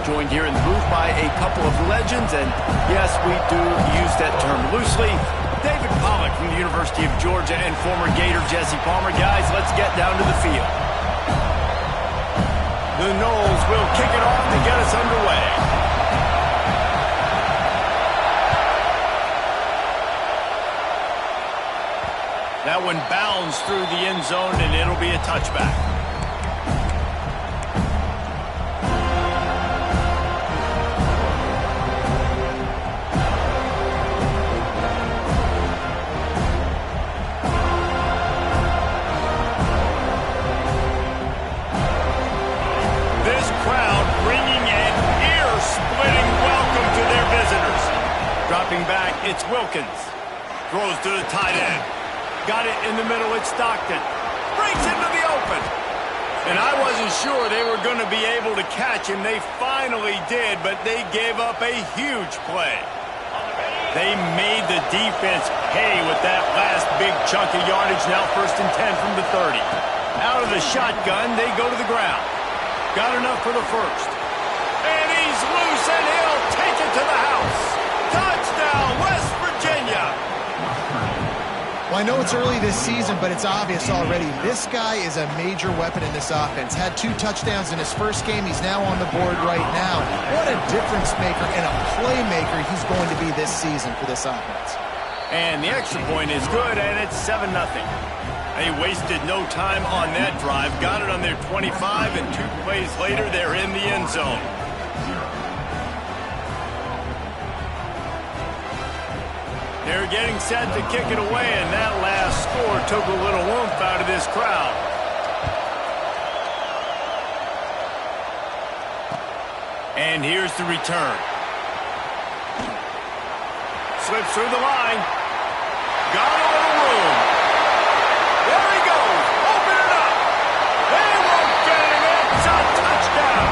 joined here in the booth by a couple of legends, and yes, we do use that term loosely. David Pollack from the University of Georgia and former Gator Jesse Palmer. Guys, let's get down to the field. The Noles will kick it off to get us underway. That one bounds through the end zone, and it'll be a touchback. This crowd bringing an ear-splitting welcome to their visitors. Dropping back, it's Wilkins. Throws to the tight end. Got it in the middle, it's Stockton. Breaks into the open. And I wasn't sure they were going to be able to catch him. They finally did, but they gave up a huge play. They made the defense pay with that last big chunk of yardage. Now 1st and 10 from the 30. Out of the shotgun, they go to the ground. Got enough for the first. And he's loose, and he'll take it to the house. Touchdown, West Virginia. Well, I know it's early this season, but it's obvious already. This guy is a major weapon in this offense. Had 2 touchdowns in his first game. He's now on the board right now. What a difference maker and a playmaker he's going to be this season for this offense. And the extra point is good, and it's 7-0. They wasted no time on that drive. Got it on their 25, and 2 plays later, they're in the end zone. They're getting set to kick it away, and that last score took a little oomph out of this crowd. And here's the return. Slips through the line. Got a little room. There he goes. Open it up. They won't get him. It's a touchdown.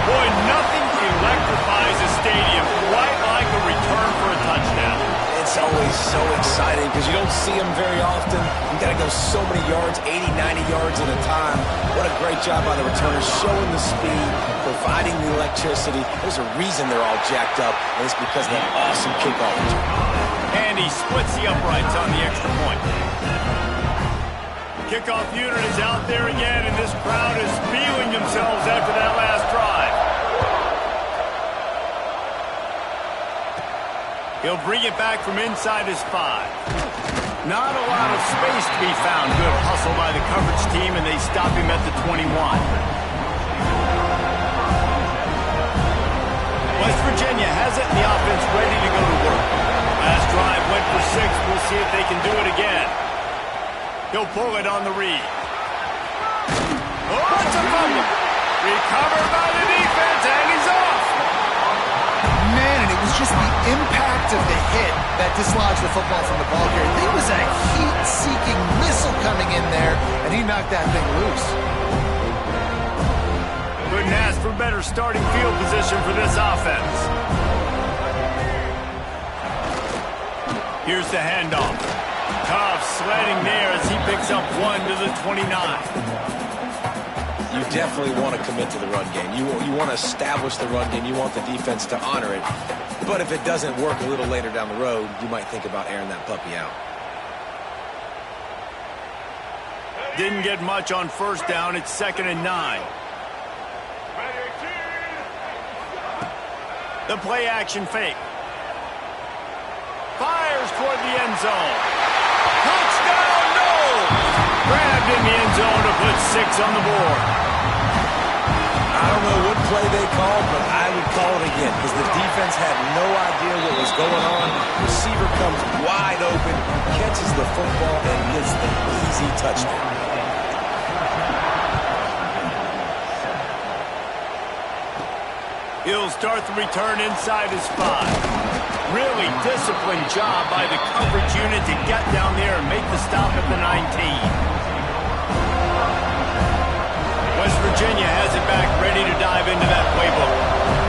Boy, nothing electrifies a stadium quite like a return for a touchdown. It's always so exciting because you don't see them very often. You got to go so many yards, 80, 90 yards at a time. What a great job by the returners, showing the speed, providing the electricity. There's a reason they're all jacked up, and it's because of that awesome kickoff return. And he splits the uprights on the extra point. Kickoff unit is out there again, and this crowd is feeling themselves after that last drive. He'll bring it back from inside his 5. Not a lot of space to be found. Good hustle by the coverage team, and they stop him at the 21. West Virginia has it, and the offense ready to go to work. Last drive went for 6. We'll see if they can do it again. He'll pull it on the read. Oh, it's a fumble. Recovered by the defense, and he's off. Man, and it was just the impact of the hit that dislodged the football from the ball carrier. There was a heat-seeking missile coming in there, and he knocked that thing loose. Couldn't ask for better starting field position for this offense. Here's the handoff. Tough sledding there as he picks up 1 to the 29. You definitely want to commit to the run game. You want to establish the run game. You want the defense to honor it. But if it doesn't work a little later down the road, you might think about airing that puppy out. Didn't get much on 1st down. It's 2nd and 9. The play action fake. Fires toward the end zone. Touchdown, no! Grabbed in the end zone to put 6 on the board. I don't know what play they called, but I would call it again because the defense had no idea what was going on. Receiver comes wide open, catches the football, and gets an easy touchdown. He'll start the return inside his 5. Really disciplined job by the coverage unit to get down there and make the stop at the 19. West Virginia has it back, ready to dive into that playbook.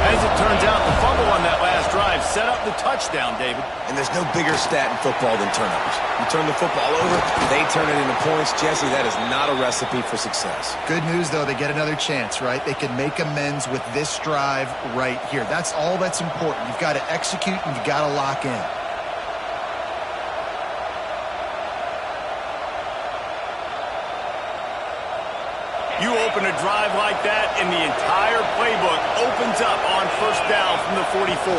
As it turns out, the fumble on that last drive set up the touchdown, David. And there's no bigger stat in football than turnovers. You turn the football over, they turn it into points. Jesse, that is not a recipe for success. Good news, though, they get another chance, right? They can make amends with this drive right here. That's all that's important. You've got to execute and you've got to lock in. You open a drive like that, and the entire playbook opens up on first down from the 44.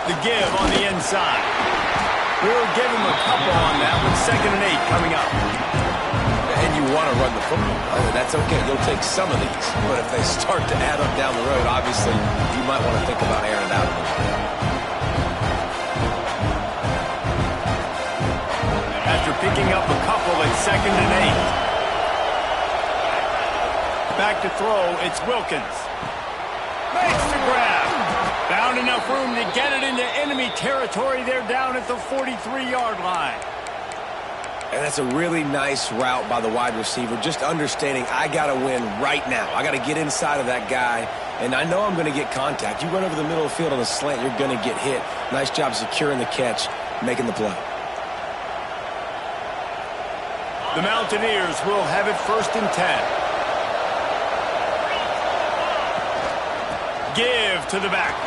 The give on the inside. We'll give him a couple on that with 2nd and 8 coming up. And you want to run the football. That's okay. You'll take some of these. But if they start to add up down the road, obviously, you might want to think about airing it out a little bit. After picking up a couple at 2nd and 8. Back to throw, it's Wilkins. Makes the grab. Found enough room to get it into enemy territory. They're down at the 43-yard line. And that's a really nice route by the wide receiver, just understanding I got to win right now. I got to get inside of that guy, and I know I'm going to get contact. You run over the middle of the field on a slant, you're going to get hit. Nice job securing the catch, making the play. The Mountaineers will have it 1st and 10. Give to the back.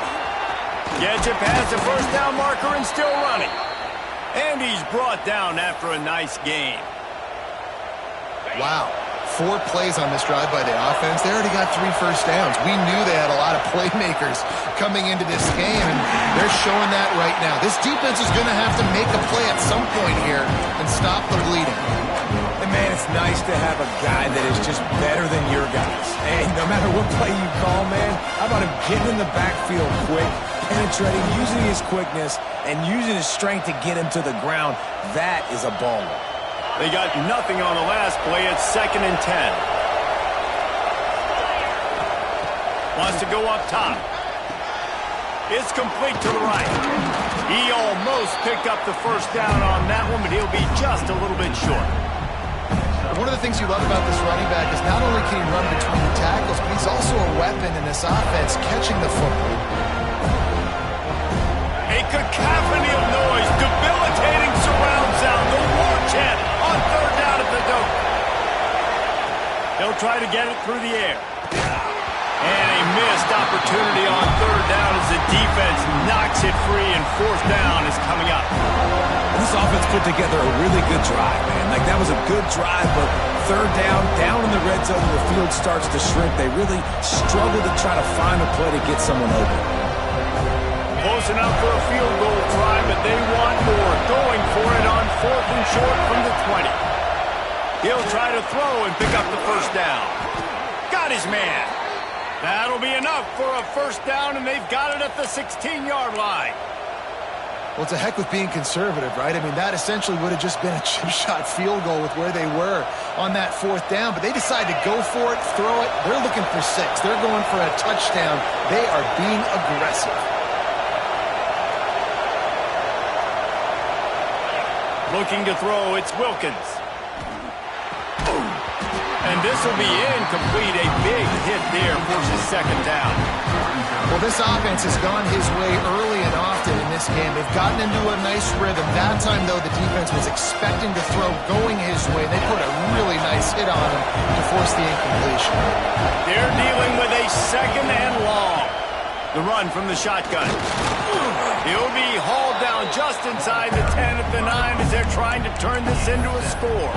Gets it past the first down marker and still running. And he's brought down after a nice gain. Wow. 4 plays on this drive by the offense. They already got 3 first downs. We knew they had a lot of playmakers coming into this game, and they're showing that right now. This defense is going to have to make a play at some point here and stop the bleeding. And, man, it's nice to have a guy that is just better than your guys. And no matter what play you call, man, how about him getting in the backfield quick, penetrating, using his quickness, and using his strength to get him to the ground? That is a baller. They got nothing on the last play. It's 2nd and 10. Wants to go up top. It's complete to the right. He almost picked up the first down on that one, but he'll be just a little bit short. One of the things you love about this running back is not only can he run between the tackles, but he's also a weapon in this offense, catching the football. A cacophony of noise, debilitating surround sound, the war chant on 3rd down at the dope. They'll try to get it through the air. And a missed opportunity on 3rd down as the defense knocks it free, and 4th down is coming up. This offense put together a really good drive, man. Like, that was a good drive, but 3rd down in the red zone, the field starts to shrink. They really struggle to try to find a play to get someone open. Close enough for a field goal try, but they want more. Going for it on 4th and short from the 20. He'll try to throw and pick up the first down. Got his man. That'll be enough for a first down, and they've got it at the 16-yard line. Well, it's a heck with being conservative, right? I mean, that essentially would have just been a chip shot field goal with where they were on that 4th down, but they decide to go for it, throw it. They're looking for 6. They're going for a touchdown. They are being aggressive. Looking to throw, it's Wilkins. And this will be incomplete. A big hit there forces 2nd down. Well, this offense has gone his way early and often in this game. They've gotten into a nice rhythm. That time, though, the defense was expecting to throw going his way. They put a really nice hit on him to force the incompletion. They're dealing with a 2nd and long. The run from the shotgun. He'll be hauled down just inside the 10 at the 9 as they're trying to turn this into a score.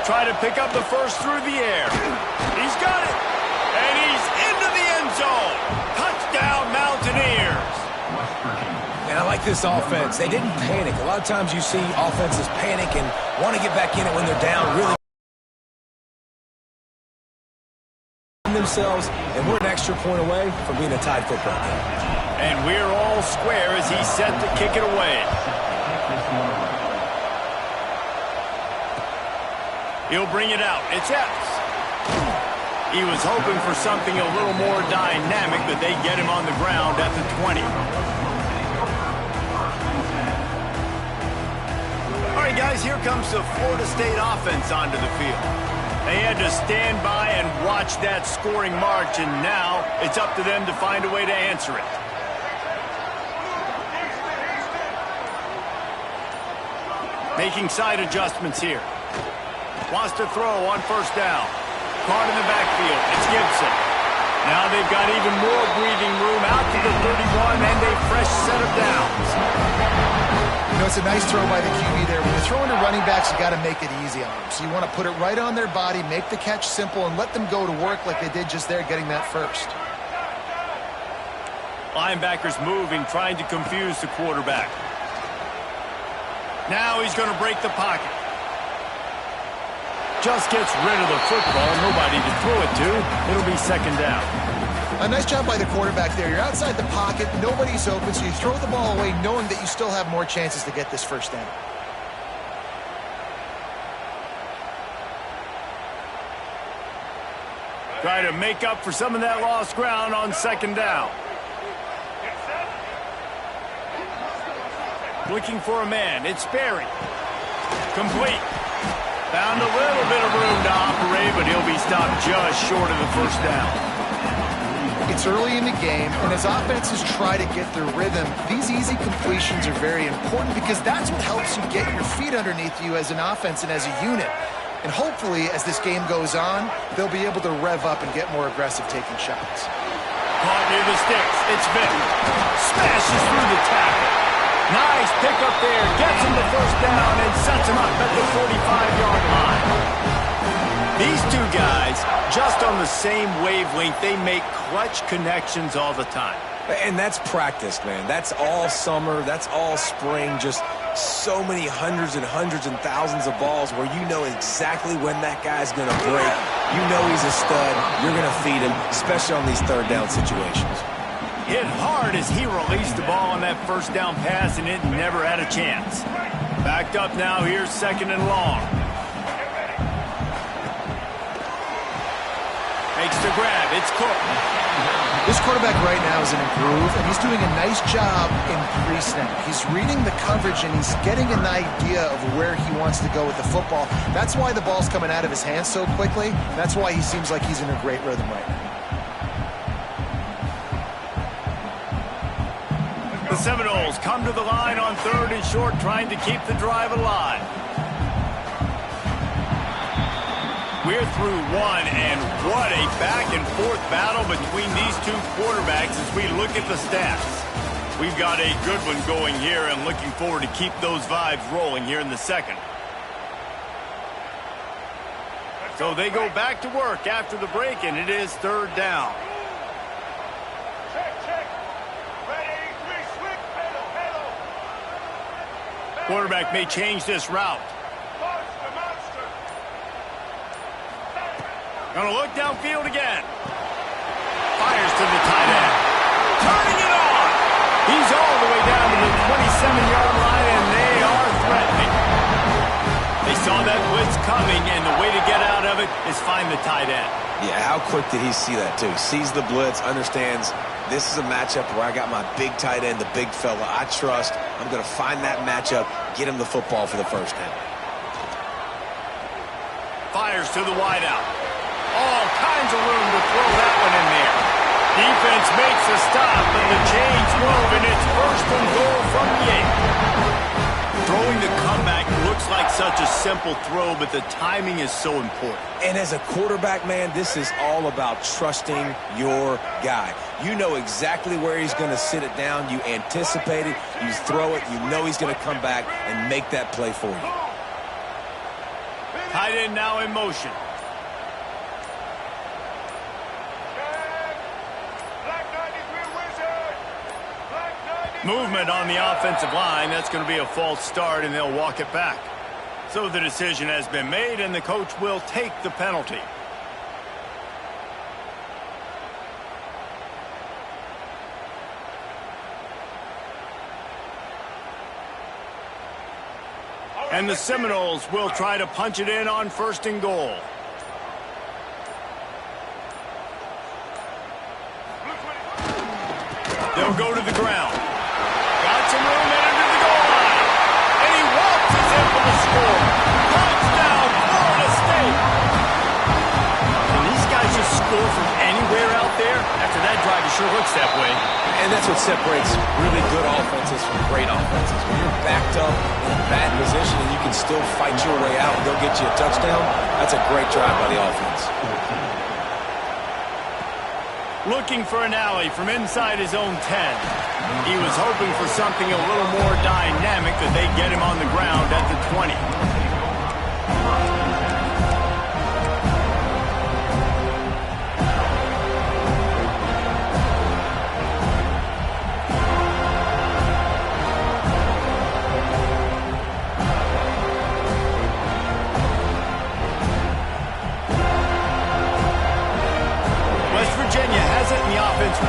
Try to pick up the first through the air. He's got it. And he's into the end zone. Touchdown, Mountaineers. And I like this offense. They didn't panic. A lot of times you see offenses panic and want to get back in it when they're down, really themselves, and we're an extra point away from being a tied football game. And we're all square as he's set to kick it away. He'll bring it out. It's Epps. He was hoping for something a little more dynamic, but they get him on the ground at the 20. All right, guys, here comes the Florida State offense onto the field. They had to stand by and watch that scoring march, and now it's up to them to find a way to answer it. Making side adjustments here. Wants to throw on first down. Caught in the backfield. It's Gibson. Now they've got even more breathing room out to the 31 and a fresh set of downs. You know, it's a nice throw by the QB there. When you're throwing to running backs, you got to make it easy on them. So you want to put it right on their body, make the catch simple, and let them go to work like they did just there, getting that first. Linebackers moving, trying to confuse the quarterback. Now he's going to break the pocket. Just gets rid of the football. Nobody to throw it to. It'll be second down. A nice job by the quarterback there. You're outside the pocket. Nobody's open, so you throw the ball away knowing that you still have more chances to get this first down. Try to make up for some of that lost ground on second down. Looking for a man. It's Berry. Complete. Found a little bit of room to operate, but he'll be stopped just short of the first down. It's early in the game, and as offenses try to get their rhythm, these easy completions are very important because that's what helps you get your feet underneath you as an offense and as a unit. And hopefully, as this game goes on, they'll be able to rev up and get more aggressive taking shots. Caught near the sticks. It's Vick. Smashes through the tackle. Nice pickup there. Gets him the first down and sets him up at the 45-yard line. These two guys, just on the same wavelength, they make clutch connections all the time. And that's practice, man. That's all summer. That's all spring. Just so many hundreds and thousands of balls where you know exactly when that guy's going to break. You know he's a stud. You're going to feed him, especially on these third down situations. Hit hard as he released the ball on that first down pass, and it never had a chance. Backed up now. Here's second and long. Makes the grab. It's Cook. This quarterback right now is in a groove, and he's doing a nice job in pre-snap. He's reading the coverage, and he's getting an idea of where he wants to go with the football. That's why the ball's coming out of his hands so quickly. That's why he seems like he's in a great rhythm right now. The Seminoles come to the line on third and short, trying to keep the drive alive. We're through one, and what a back-and-forth battle between these two quarterbacks as we look at the stats. We've got a good one going here and looking forward to keep those vibes rolling here in the second. So they go back to work after the break, and it is third down. Quarterback may change this route. Gonna look downfield again. Fires to the tight end. Turning it on. He's all the way down to the 27-yard line, and they are threatening. They saw that blitz coming, and the way to get out of it is find the tight end. Yeah, how quick did he see that, too? Sees the blitz, understands this is a matchup where I got my big tight end, the big fella I trust. I'm going to find that matchup, get him the football for the first down. Fires to the wideout. All kinds of room to throw that one in there. Defense makes a stop, and the chains move, and it's first and goal from the 8. Throwing the comeback looks like such a simple throw, but the timing is so important. And as a quarterback, man, this is all about trusting your guy. You know exactly where he's going to sit it down. You anticipate it. You throw it. You know he's going to come back and make that play for you. Tight end now in motion. Movement on the offensive line. That's going to be a false start, and they'll walk it back. So the decision has been made, and the coach will take the penalty. And the Seminoles will try to punch it in on 1st and goal. They'll go to the ground. Got some room under the goal line. And he waltzes in for the score. Touchdown, Florida State. Can these guys just score from anywhere out there? After that drive, it sure looks that way. And that's what separates really good offenses from great offenses. When you're backed up in a bad position and you can still fight your way out and go get you a touchdown, that's a great drive by the offense. Looking for an alley from inside his own 10. He was hoping for something a little more dynamic that they get him on the ground at the 20.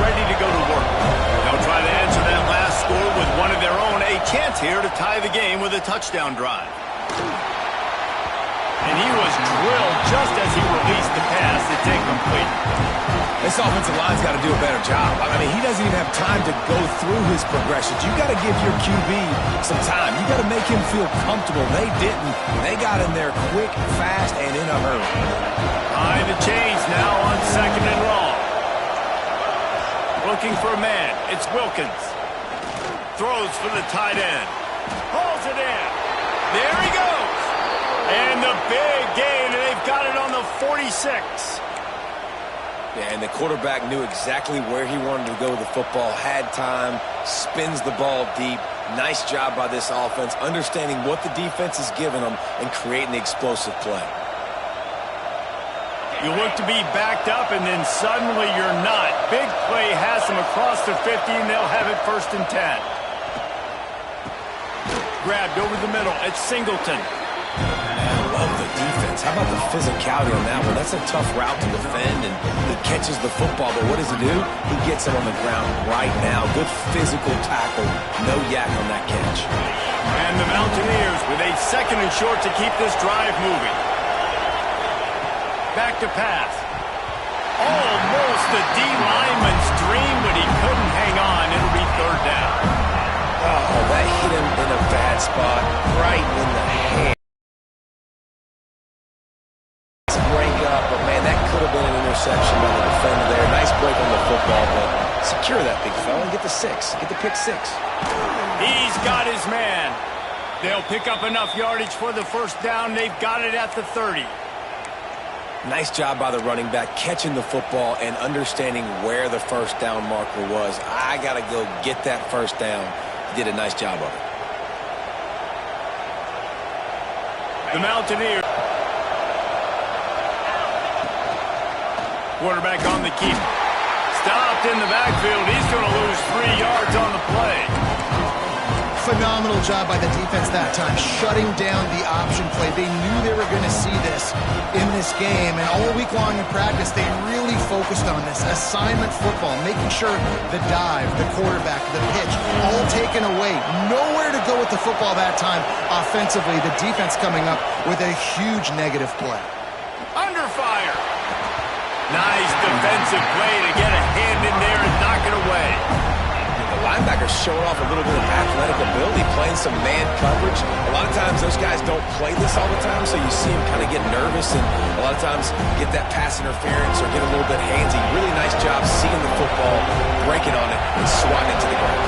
Ready to go to work. They'll try to answer that last score with one of their own. A chance here to tie the game with a touchdown drive. And he was drilled just as he released the pass. It's incomplete. This offensive line's got to do a better job. I mean, he doesn't even have time to go through his progressions. You got to give your QB some time. You got to make him feel comfortable. They didn't. They got in there quick, fast, and in a hurry. Behind the chains now on 2nd and long. Looking for a man. It's Wilkins. Throws for the tight end. Pulls it in. There he goes. And the big gain, and they've got it on the 46. Yeah, and the quarterback knew exactly where he wanted to go with the football, had time, spins the ball deep. Nice job by this offense, understanding what the defense is giving them and creating the explosive play. You look to be backed up, and then suddenly you're not. Big play has them across the 50, and they'll have it 1st and 10. Grabbed over the middle. It's Singleton. I love the defense. How about the physicality on that one? That's a tough route to defend, and he catches the football, but what does he do? He gets it on the ground right now. Good physical tackle. No yak on that catch. And the Mountaineers with a 2nd and short to keep this drive moving. Back to pass. Almost the D-lineman's dream, but he couldn't hang on. It'll be 3rd down. Oh, that hit him in a bad spot, right in the hand. Break up, but man, that could have been an interception by the defender there. Nice break on the football, but secure that big fella and get the 6. Get the pick 6. He's got his man. They'll pick up enough yardage for the 1st down. They've got it at the 30. Nice job by the running back, catching the football and understanding where the 1st down marker was. I got to go get that 1st down. He did a nice job of it. The Mountaineers. Quarterback on the keep. Stopped in the backfield. He's going to lose 3 yards on the play. Phenomenal job by the defense that time, shutting down the option play. They knew they were going to see this in this game, and all week long in practice, they really focused on this. Assignment football, making sure the dive, the quarterback, the pitch, all taken away. Nowhere to go with the football that time offensively. The defense coming up with a huge negative play. Under fire. Nice defensive play to get a hand in there and knock it away. Linebacker showing off a little bit of athletic ability, playing some man coverage. A lot of times those guys don't play this all the time, so you see him kind of get nervous and a lot of times get that pass interference or get a little bit handsy. Really nice job seeing the football, breaking on it, and swatting it to the ground.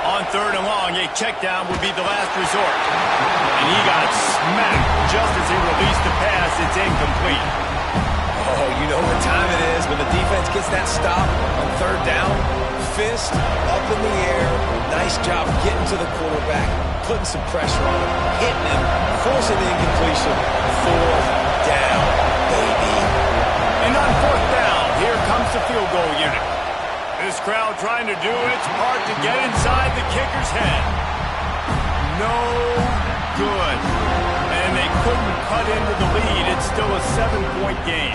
On 3rd and long, a check down would be the last resort. And he got smacked just as he released the pass. It's incomplete. Oh, you know what time it is. When the defense gets that stop on 3rd down, fist up in the air. Nice job getting to the quarterback, putting some pressure on him, hitting him, forcing the incompletion. 4th down, baby. And on 4th down, here comes the field goal unit. This crowd trying to do its part to get inside the kicker's head. No good. And they couldn't cut into the lead. It's still a 7-point game.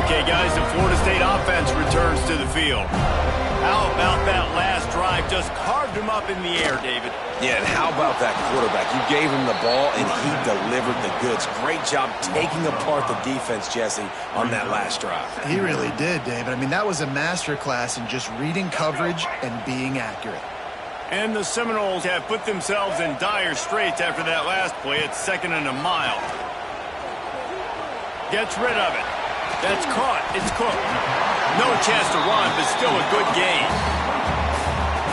Okay, guys, the Florida State offense returns to the field. How about that last drive? Just carved him up in the air, David. Yeah, and how about that quarterback? You gave him the ball, and he delivered the goods. Great job taking apart the defense, Jesse, on that last drive. He really did, David. I mean, that was a masterclass in just reading coverage and being accurate. And the Seminoles have put themselves in dire straits after that last play. It's 2nd and a mile. Gets rid of it. That's caught. It's cooked. No chance to run, but still a good gain.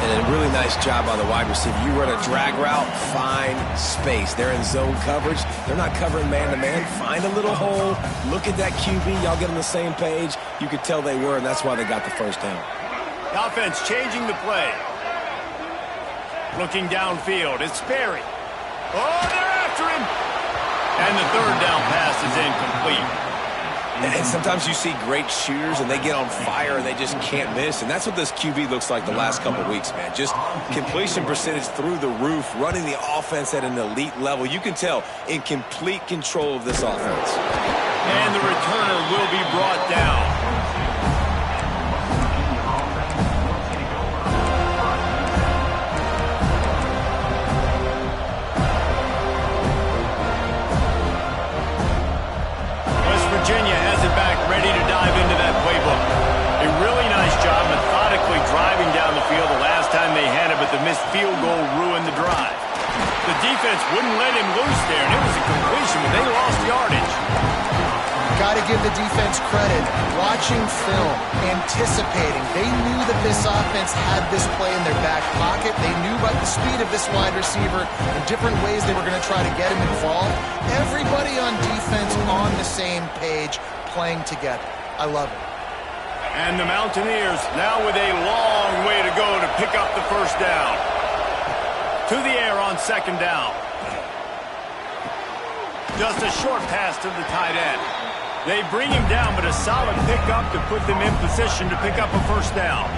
And a really nice job by the wide receiver. You run a drag route, find space. They're in zone coverage. They're not covering man-to-man. Find a little hole. Look at that QB. Y'all get on the same page. You could tell they were, and that's why they got the first down. The offense changing the play. Looking downfield. It's Sperry. Oh, they're after him. And the 3rd down pass is incomplete. And sometimes you see great shooters, and they get on fire, and they just can't miss. And that's what this QB looks like the last couple weeks, man. Just completion percentage through the roof, running the offense at an elite level. You can tell in complete control of this offense. And the returner will be brought down. Virginia has it back, ready to dive into that playbook. A really nice job methodically driving down the field the last time they had it, but the missed field goal ruined the drive. The defense wouldn't let him loose there, and it was a completion, but they lost yardage. Got to give the defense credit. Watching film, anticipating. They knew that this offense had this play in their back pocket. They knew about the speed of this wide receiver and different ways they were going to try to get him involved. Everybody on defense on the same page, playing together. I love it. And the Mountaineers now with a long way to go to pick up the first down. To the air on 2nd down. Just a short pass to the tight end. They bring him down, but a solid pickup to put them in position to pick up a first down.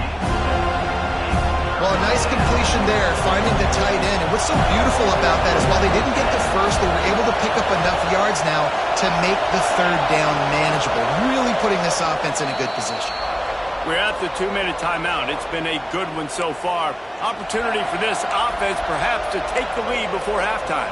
Well, a nice completion there, finding the tight end. And what's so beautiful about that is while they didn't get the first, they were able to pick up enough yards now to make the 3rd down manageable, really putting this offense in a good position. We're at the 2-minute timeout. It's been a good one so far. Opportunity for this offense perhaps to take the lead before halftime.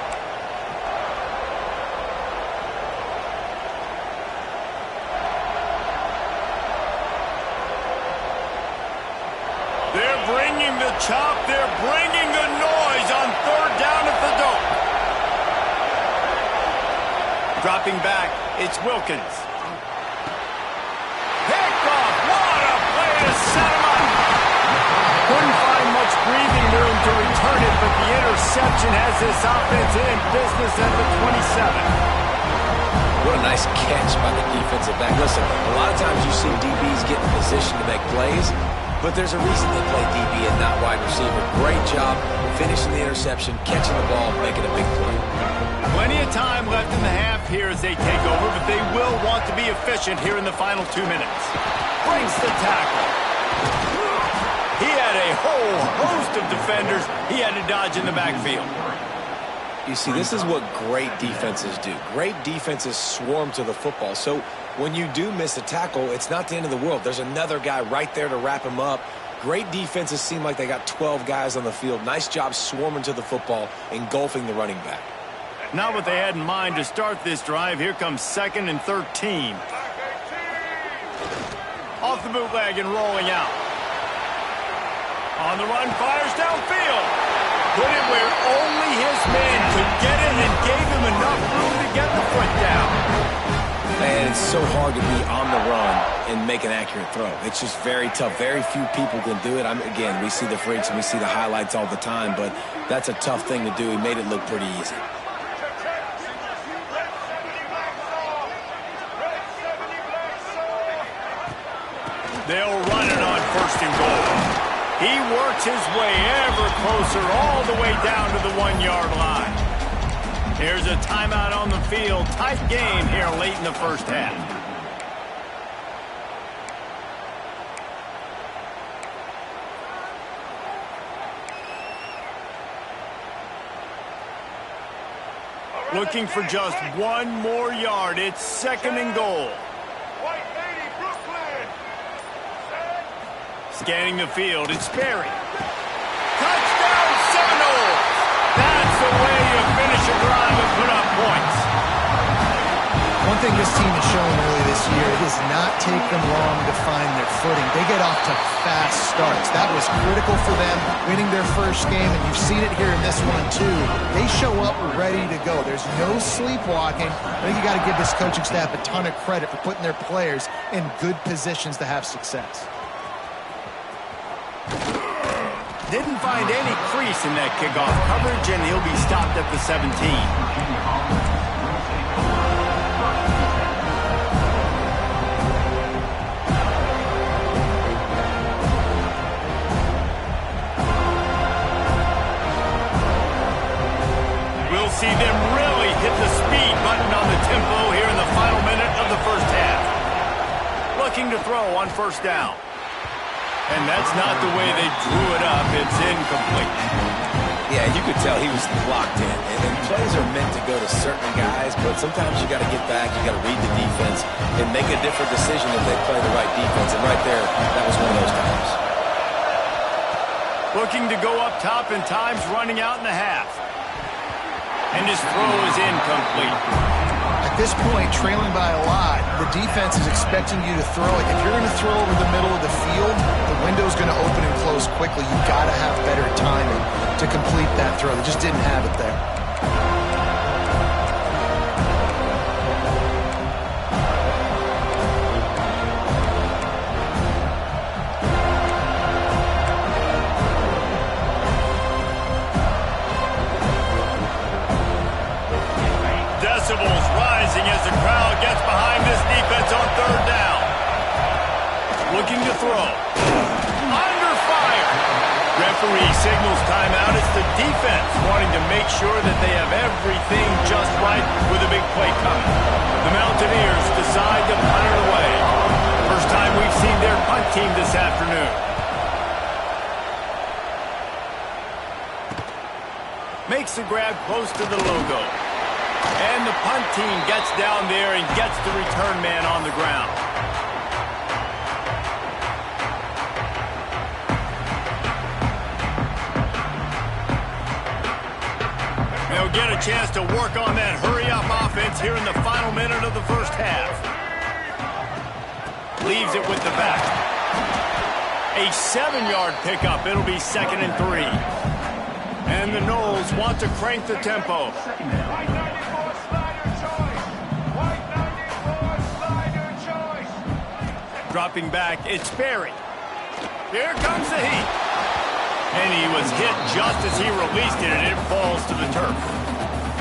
They're bringing the chop. They're bringing the noise on 3rd down at the Doak. Dropping back, it's Wilkins. Pickoff, what a play to set him up. Couldn't find much breathing room to return it, but the interception has this offense in business at the 27. What a nice catch by the defensive back. Listen, a lot of times you see DBs get in position to make plays, but there's a reason they play DB and not wide receiver. Great job finishing the interception, catching the ball, making a big play. Plenty of time left in the half here as they take over, but they will want to be efficient here in the final 2 minutes. Breaks the tackle. He had a whole host of defenders he had to dodge in the backfield. You see, this is what great defenses do. Great defenses swarm to the football. So when you do miss a tackle, it's not the end of the world. There's another guy right there to wrap him up. Great defenses seem like they got 12 guys on the field. Nice job swarming to the football, engulfing the running back. Not what they had in mind to start this drive. Here comes 2nd and 13. Off the bootleg and rolling out. On the run, fires downfield. Put it where only his man could get it and gave him enough room to get the foot down. Man, it's so hard to be on the run and make an accurate throw. It's just very tough. Very few people can do it. Again, we see the freaks and we see the highlights all the time, but that's a tough thing to do. He made it look pretty easy. They'll run it on 1st and goal. He works his way ever closer all the way down to the 1-yard line. Here's a timeout on the field. Tight game here late in the first half. Looking for just 1 more yard. It's 2nd and goal. Scanning the field, it's Sperry. Touchdown Seminoles! That's the way you finish a drive and put up points. One thing this team has shown early this year, it does not take them long to find their footing. They get off to fast starts. That was critical for them, winning their first game, and you've seen it here in this one too. They show up ready to go. There's no sleepwalking. I think you got to give this coaching staff a ton of credit for putting their players in good positions to have success. Didn't find any crease in that kickoff coverage, and he'll be stopped at the 17. We'll see them really hit the speed button on the tempo here in the final minute of the first half. Looking to throw on first down. And that's not the way they drew it up. It's incomplete. Yeah, you could tell he was locked in. And plays are meant to go to certain guys, but sometimes you got to get back, you got to read the defense, and make a different decision if they play the right defense. And right there, that was one of those times. Looking to go up top, and time's running out in the half. And his throw is incomplete. At this point, trailing by a lot, the defense is expecting you to throw it. If you're going to throw over the middle of the field, the window's going to open and close quickly. You've got to have better timing to complete that throw. They just didn't have it there. Decibels rising as the crowd gets behind this defense on third down. Looking to throw. Under fire. Referee signals timeout. It's the defense wanting to make sure that they have everything just right with a big play coming. The Mountaineers decide to punt it away. First time we've seen their punt team this afternoon. Makes the grab close to the logo. And the punt team gets down there and gets the return man on the ground. They'll get a chance to work on that hurry-up offense here in the final minute of the first half. Leaves it with the back. A 7-yard pickup. It'll be 2nd and 3. And the Noles want to crank the tempo. Dropping back, it's Sperry. Here comes the heat. And he was hit just as he released it, and it falls to the turf.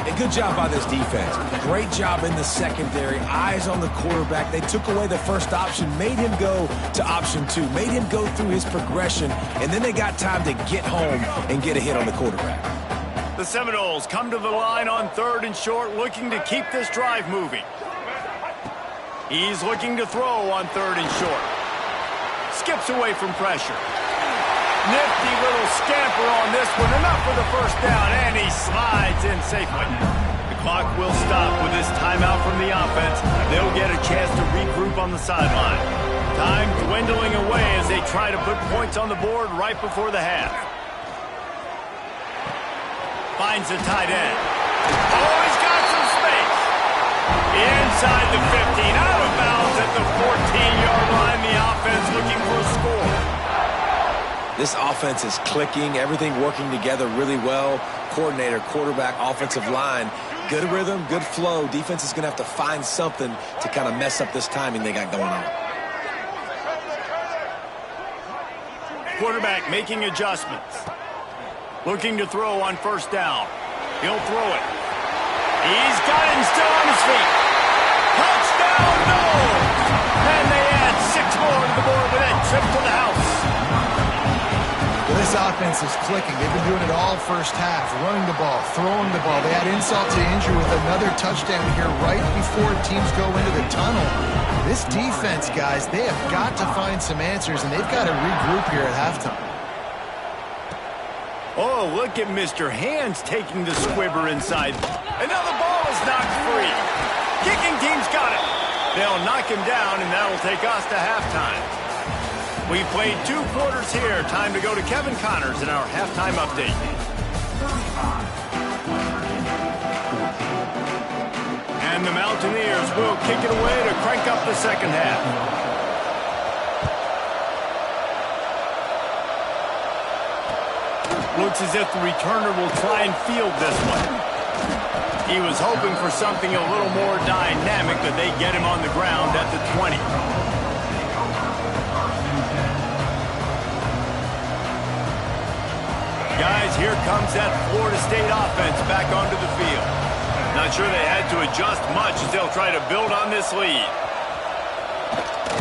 A good job by this defense. Great job in the secondary. Eyes on the quarterback. They took away the first option, made him go to option 2, made him go through his progression, and then they got time to get home and get a hit on the quarterback. The Seminoles come to the line on 3rd and short, looking to keep this drive moving. He's looking to throw on 3rd and short. Skips away from pressure. Nifty little scamper on this one. Enough for the first down, and he slides in safely. The clock will stop with this timeout from the offense. They'll get a chance to regroup on the sideline. Time dwindling away as they try to put points on the board right before the half. Finds the tight end. Oh, he's got some space. Inside the 15, out of bounds at the 14-yard line. The offense looking for a score. This offense is clicking, everything working together really well. Coordinator, quarterback, offensive line. Good rhythm, good flow. Defense is going to have to find something to kind of mess up this timing they got going on. Quarterback making adjustments. Looking to throw on first down. He'll throw it. He's got it and still on his feet. Touchdown, Noles! And they add 6 more to the board with that trip to the house. Well, this offense is clicking. They've been doing it all first half, running the ball, throwing the ball. They had insult to injury with another touchdown here right before teams go into the tunnel. This defense, guys, they have got to find some answers, and they've got to regroup here at halftime. Oh, look at Mr. Hands taking the squibber inside. And now the ball is knocked free. Kicking team's got it. They'll knock him down, and that'll take us to halftime. We played 2 quarters here. Time to go to Kevin Connors in our halftime update. And the Mountaineers will kick it away to crank up the second half. Looks as if the returner will try and field this one. He was hoping for something a little more dynamic, but they get him on the ground at the 20. Guys, here comes that Florida State offense back onto the field. Not sure they had to adjust much as they'll try to build on this lead.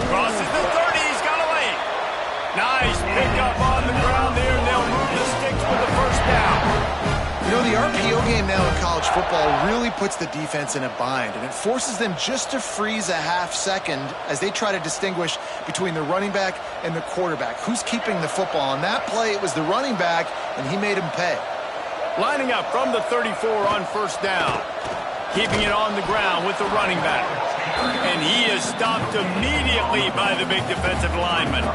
Crosses the 30, he's got a lane. Nice pickup on the ground there, and they'll move the sticks with the first down. You know, the RPO game now in college football really puts the defense in a bind, and it forces them just to freeze a half second as they try to distinguish between the running back and the quarterback. Who's keeping the football? On that play, it was the running back, and he made him pay. Lining up from the 34 on first down. Keeping it on the ground with the running back. And he is stopped immediately by the big defensive lineman.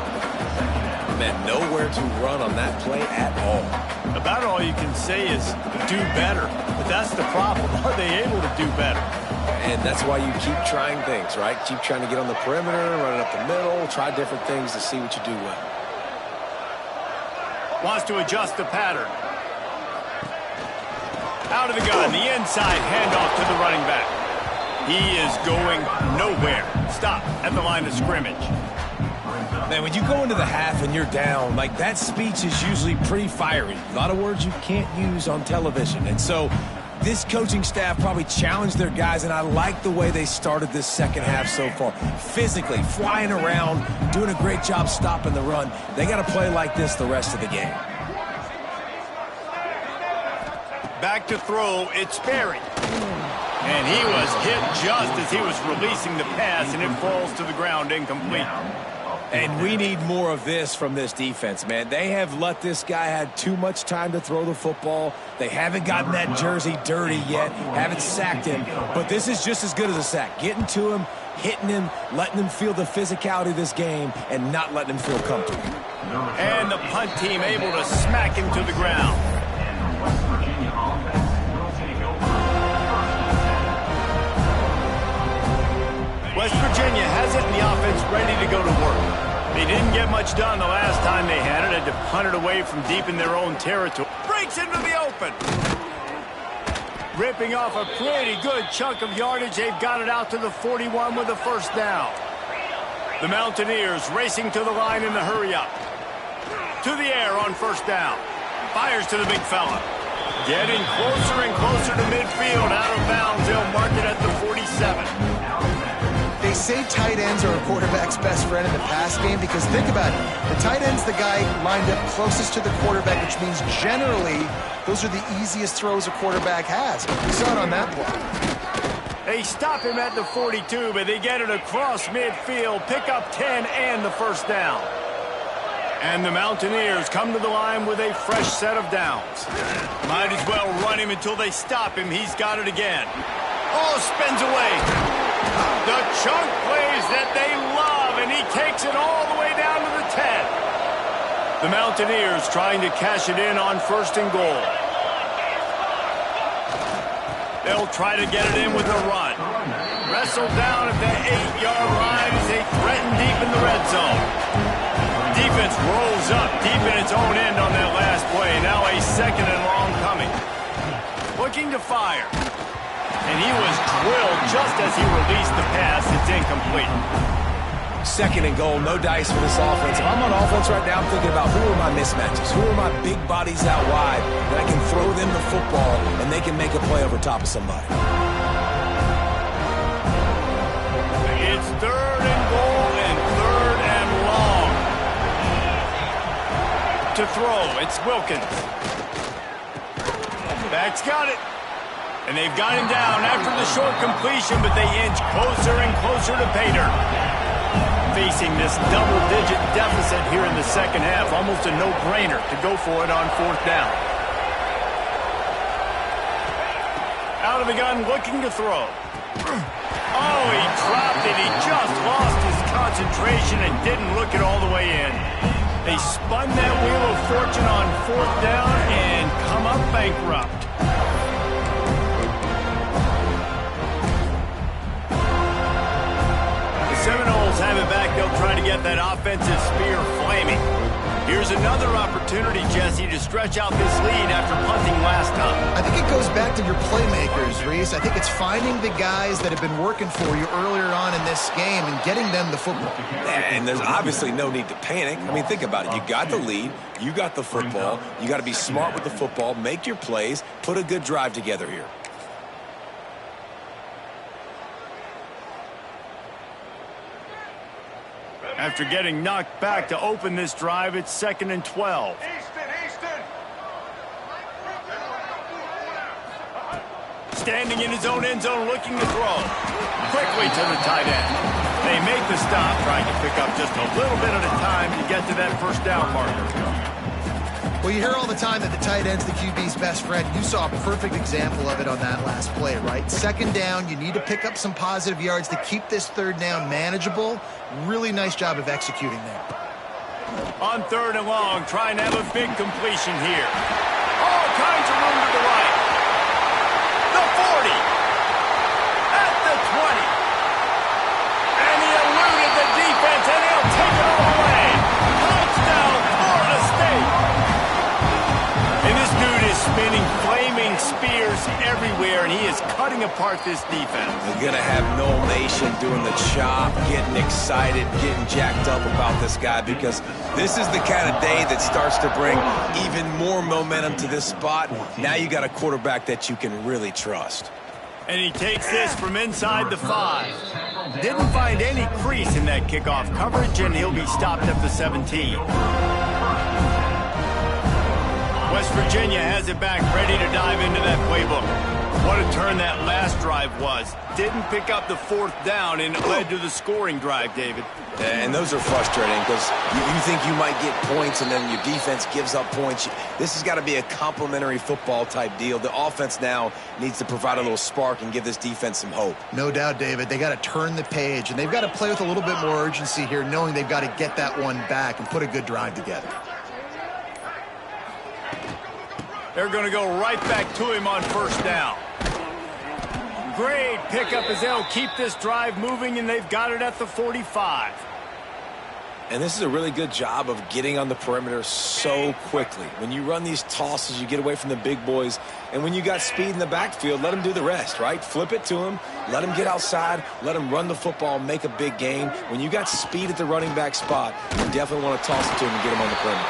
Man, nowhere to run on that play at all. About all you can say is do better. But that's the problem. Are they able to do better? And that's why you keep trying things, right? Keep trying to get on the perimeter, run it up the middle, try different things to see what you do well. Wants to adjust the pattern. Out of the gun, the inside handoff to the running back. He is going nowhere. Stop at the line of scrimmage. Man, when you go into the half and you're down, like that speech is usually pretty fiery. A lot of words you can't use on television. And so this coaching staff probably challenged their guys, and I like the way they started this second half so far. Physically, flying around, doing a great job stopping the run. They got to play like this the rest of the game. Back to throw, it's Sperry. And he was hit just as he was releasing the pass, and it falls to the ground incomplete. And we need more of this from this defense, man. They have let this guy have too much time to throw the football. They haven't gotten that jersey dirty yet, haven't sacked him. But this is just as good as a sack. Getting to him, hitting him, letting him feel the physicality of this game, and not letting him feel comfortable. And the punt team able to smack him to the ground. West Virginia has it, and the offense ready to go to work. They didn't get much done the last time they had it. Had to punt it away from deep in their own territory. Breaks into the open. Ripping off a pretty good chunk of yardage. They've got it out to the 41 with a first down. The Mountaineers racing to the line in the hurry-up. To the air on first down. Fires to the big fella. Getting closer and closer to midfield. Out of bounds. They'll mark it at the 47. They say tight ends are a quarterback's best friend in the pass game because think about it. The tight end's the guy lined up closest to the quarterback, which means generally those are the easiest throws a quarterback has. We saw it on that play. They stop him at the 42, but they get it across midfield, pick up 10 and the first down. And the Mountaineers come to the line with a fresh set of downs. Might as well run him until they stop him. He's got it again. Oh, spins away. The chunk plays that they love, and he takes it all the way down to the 10. The Mountaineers trying to cash it in on first and goal. They'll try to get it in with a run. Wrestled down at the 8-yard line as they threaten deep in the red zone. Defense rolls up deep in its own end on that last play. Now a second and long coming. Looking to fire. And he was drilled just as he released the pass. It's incomplete. Second and goal, no dice for this offense. If I'm on offense right now, I'm thinking about who are my mismatches? Who are my big bodies out wide that I can throw them the football and they can make a play over top of somebody? It's third and goal and third and long. To throw, it's Wilkins. Back's got it. And they've got him down after the short completion, but they inch closer and closer to pay dirt. Facing this double-digit deficit here in the second half, almost a no-brainer to go for it on fourth down. Out of the gun, looking to throw. Oh, he dropped it. He just lost his concentration and didn't look it all the way in. They spun that wheel of fortune on 4th down and come up bankrupt. The Seminoles have it back. They'll try to get that offensive spear flaming. Here's another opportunity, Jesse, to stretch out this lead after punting last time. I think it goes back to your playmakers, Reese. I think it's finding the guys that have been working for you earlier on in this game and getting them the football. And there's obviously no need to panic. I mean, think about it. You got the lead. You got the football. You got to be smart with the football, make your plays, put a good drive together here. After getting knocked back to open this drive, it's 2nd and 12. Standing in his own end zone, looking to throw. Quickly to the tight end. They make the stop, trying to pick up just a little bit at a time to get to that 1st down marker. Well, you hear all the time that the tight end's the QB's best friend. You saw a perfect example of it on that last play, right? 2nd down, you need to pick up some positive yards to keep this 3rd down manageable. Really nice job of executing there. On 3rd and long, trying to have a big completion here. All kinds of room to the right. The 40. At the 20. And he eluded the defense, and he'll take it all away. Touchdown, Florida State. And this dude is spinning flaming spears everywhere, and he is cutting apart this defense. We're going to have Noel Nation doing the chop, getting excited, getting jacked up about this guy, because this is the kind of day that starts to bring even more momentum to this spot. Now you got a quarterback that you can really trust. And he takes this from inside the 5. Didn't find any crease in that kickoff coverage, and he'll be stopped at the 17. West Virginia has it back, ready to dive into that playbook. What a turn that last drive was. Didn't pick up the 4th down, and it led to the scoring drive, David. And those are frustrating because you think you might get points, and then your defense gives up points. This has got to be a complementary football type deal. The offense now needs to provide a little spark and give this defense some hope. No doubt, David. They got to turn the page, and they've got to play with a little bit more urgency here, knowing they've got to get that one back and put a good drive together. They're going to go right back to him on 1st down. Great pickup as they'll keep this drive moving, and they've got it at the 45. And this is a really good job of getting on the perimeter so quickly. When you run these tosses, you get away from the big boys. And when you got speed in the backfield, let them do the rest, right? Flip it to him, let him get outside, let him run the football, make a big gain. When you got speed at the running back spot, you definitely want to toss it to him and get him on the perimeter.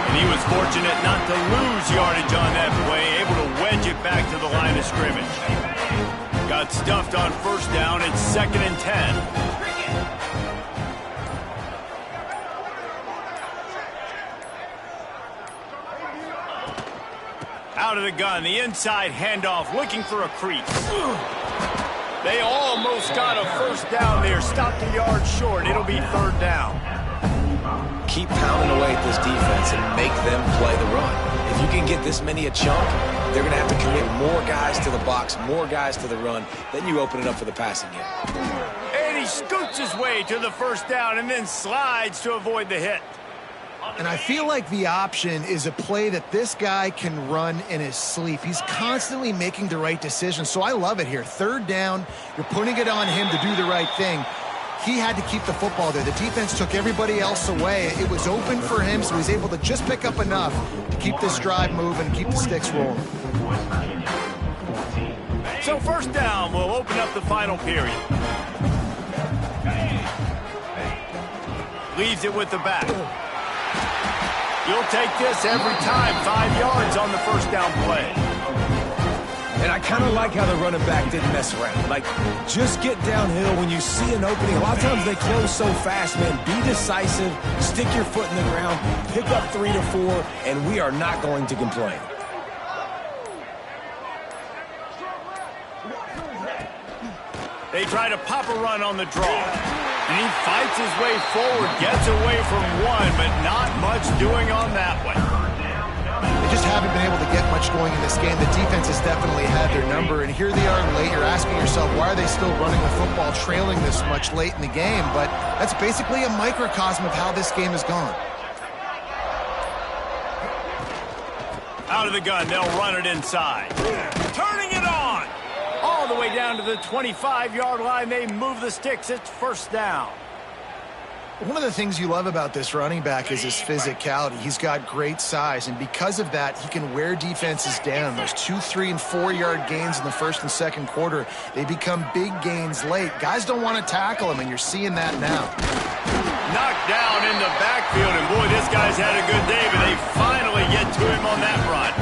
And he was fortunate not to lose yardage on that play, able to wedge it back to the line of scrimmage. Got stuffed on 1st down. It's 2nd and 10. Out of the gun, the inside handoff, looking for a crease. They almost got a 1st down there, stopped a yard short. It'll be 3rd down. Keep pounding away at this defense and make them play the run. If you can get this many a chunk, they're going to have to commit more guys to the box, more guys to the run. Then you open it up for the passing game. And he scoots his way to the 1st down and then slides to avoid the hit. And I feel like the option is a play that this guy can run in his sleep. He's constantly making the right decision, so I love it here. 3rd down, you're putting it on him to do the right thing. He had to keep the football there. The defense took everybody else away. It was open for him, so he's able to just pick up enough to keep this drive moving, keep the sticks rolling. So 1st down will open up the final period. Leaves it with the back. You'll take this every time. 5 yards on the 1st down play. And I kind of like how the running back didn't mess around. Like, just get downhill when you see an opening. A lot of times they close so fast, man. Be decisive, stick your foot in the ground, pick up 3 to 4, and we are not going to complain. They try to pop a run on the draw. And he fights his way forward, gets away from one, but not much doing on that one. They just haven't been able to get much going in this game. The defense has definitely had their number, and here they are late. You're asking yourself, why are they still running the football, trailing this much late in the game? But that's basically a microcosm of how this game has gone. Out of the gun, they'll run it inside. Turning it on! All the way down to the 25-yard line. They move the sticks. It's first down. One of the things you love about this running back is his physicality. He's got great size, and because of that, he can wear defenses down. Those 2, 3, and 4-yard gains in the first and second quarter, they become big gains late. Guys don't want to tackle him, and you're seeing that now. Knocked down in the backfield, and boy, this guy's had a good day, but they finally get to him on that run.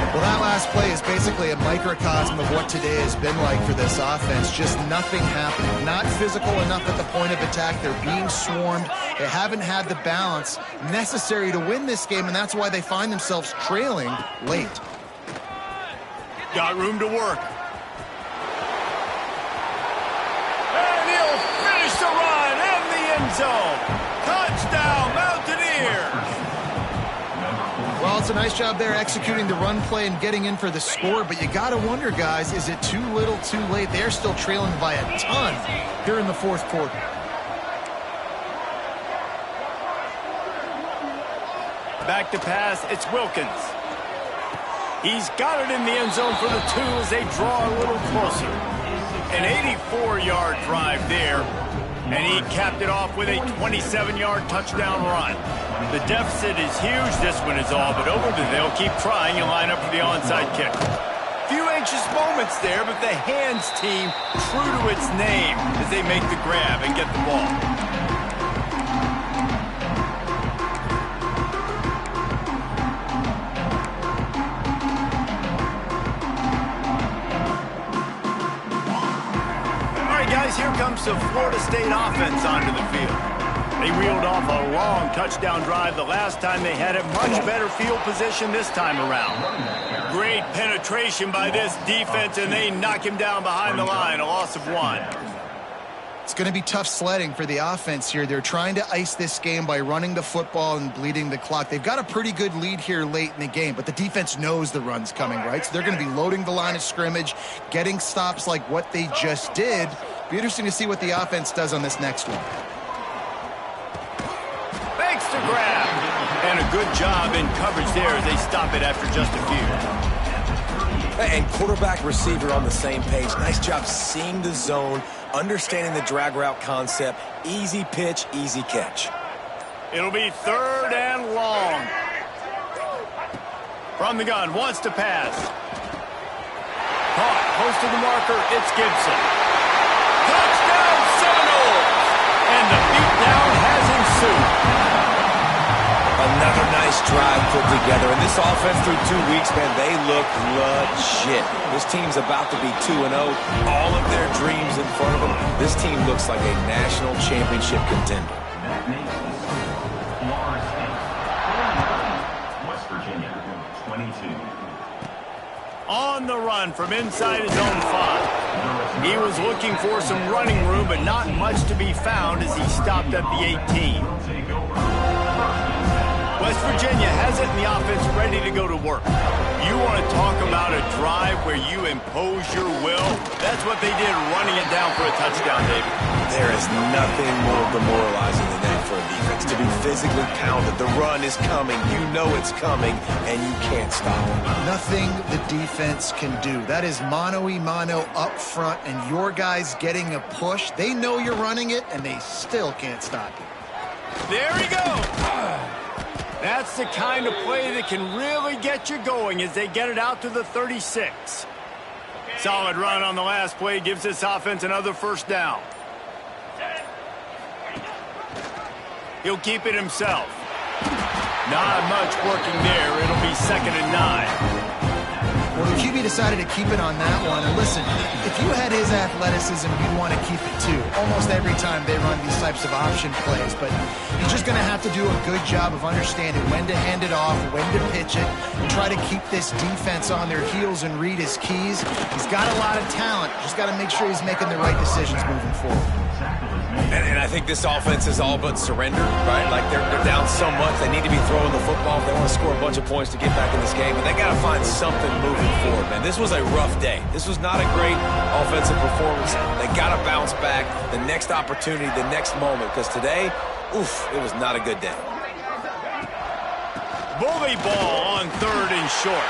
Well, that last play is basically a microcosm of what today has been like for this offense. Just nothing happening. Not physical enough at the point of attack. They're being swarmed. They haven't had the balance necessary to win this game, and that's why they find themselves trailing late. Got room to work. And he'll finish the run in the end zone. Touchdown, Mountaineers. Well, it's a nice job there executing the run play and getting in for the score, but you got to wonder, guys, is it too little too late? They're still trailing by a ton here in the fourth quarter. Back to pass, it's Wilkins. He's got it in the end zone for the 2 as they draw a little closer. An 84-yard drive there, and he capped it off with a 27-yard touchdown run. The deficit is huge. This one is all but over, but they'll keep trying and line up for the onside kick. Few anxious moments there, but the hands team true to its name as they make the grab and get the ball. All right, guys, here comes the Florida State offense onto the field. They reeled off a long touchdown drive the last time they had it. Much better field position this time around. Great penetration by this defense, and they knock him down behind the line, a loss of 1. It's going to be tough sledding for the offense here. They're trying to ice this game by running the football and bleeding the clock. They've got a pretty good lead here late in the game, but the defense knows the run's coming, right? So they're going to be loading the line of scrimmage, getting stops like what they just did. Be interesting to see what the offense does on this next one. To grab. And a good job in coverage there as they stop it after just a few. And quarterback, receiver on the same page. Nice job seeing the zone, understanding the drag route concept. Easy pitch, easy catch. It'll be 3rd and long. From the gun, wants to pass. Caught, close to the marker, it's Gibson. Touchdown Seminoles! And the beatdown has ensued. Another nice drive put together. And this offense through 2 weeks, man, they look legit. This team's about to be 2-0. All of their dreams in front of them. This team looks like a national championship contender. West Virginia, 22. On the run from inside his own 5. He was looking for some running room, but not much to be found as he stopped at the 18. West Virginia has it in the offense ready to go to work. You want to talk about a drive where you impose your will? That's what they did, running it down for a touchdown, David. There is nothing more demoralizing than that for a defense. To be physically pounded. The run is coming. You know it's coming, and you can't stop it. Nothing the defense can do. That is mano-a-mano up front, and your guys getting a push. They know you're running it, and they still can't stop you. There he goes. That's the kind of play that can really get you going as they get it out to the 36. Solid run on the last play gives this offense another first down. He'll keep it himself. Not much working there. It'll be 2nd and 9. Well, the QB decided to keep it on that one. And listen, if you had his athleticism, you'd want to keep it too. Almost every time they run these types of option plays. But he's just going to have to do a good job of understanding when to hand it off, when to pitch it, and try to keep this defense on their heels and read his keys. He's got a lot of talent. Just got to make sure he's making the right decisions moving forward. And I think this offense is all but surrendered, right? Like they're down so much. They need to be throwing the football if they want to score a bunch of points to get back in this game. But they got to find something moving forward, man. This was a rough day. This was not a great offensive performance. They got to bounce back the next opportunity, the next moment. Because today, oof, it was not a good day. Bully ball on 3rd and short.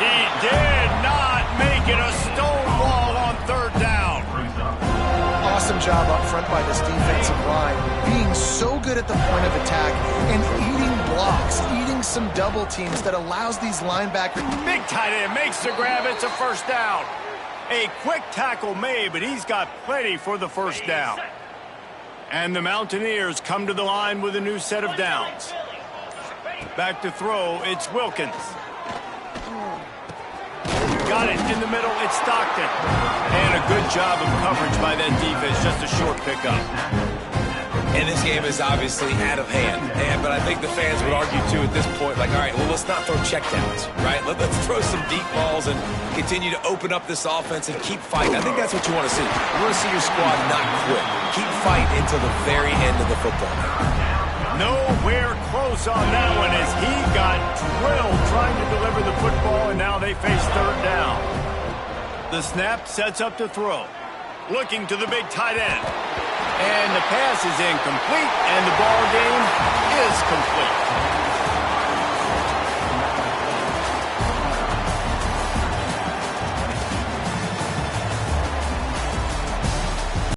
He did not make it a stonewall on 3rd down. Awesome job up front by this defensive line, being so good at the point of attack and eating blocks, eating some double teams that allows these linebackers. Big tight end makes the grab. It's a 1st down. A quick tackle made, but he's got plenty for the 1st down. And the Mountaineers come to the line with a new set of downs. Back to throw, it's Wilkins. Got it in the middle, it's Stockton. And a good job of coverage by that defense, just a short pickup. And this game is obviously out of hand. But I think the fans would argue, too, at this point, like, all right, well, let's not throw checkdowns, right? Let's throw some deep balls and continue to open up this offense and keep fighting. I think that's what you want to see. You want to see your squad not quit. Keep fighting until the very end of the football game. Nowhere close on that one as he got drilled trying to deliver the football, and now they face 3rd down. The snap sets up to throw. Looking to the big tight end. And the pass is incomplete, and the ball game is complete.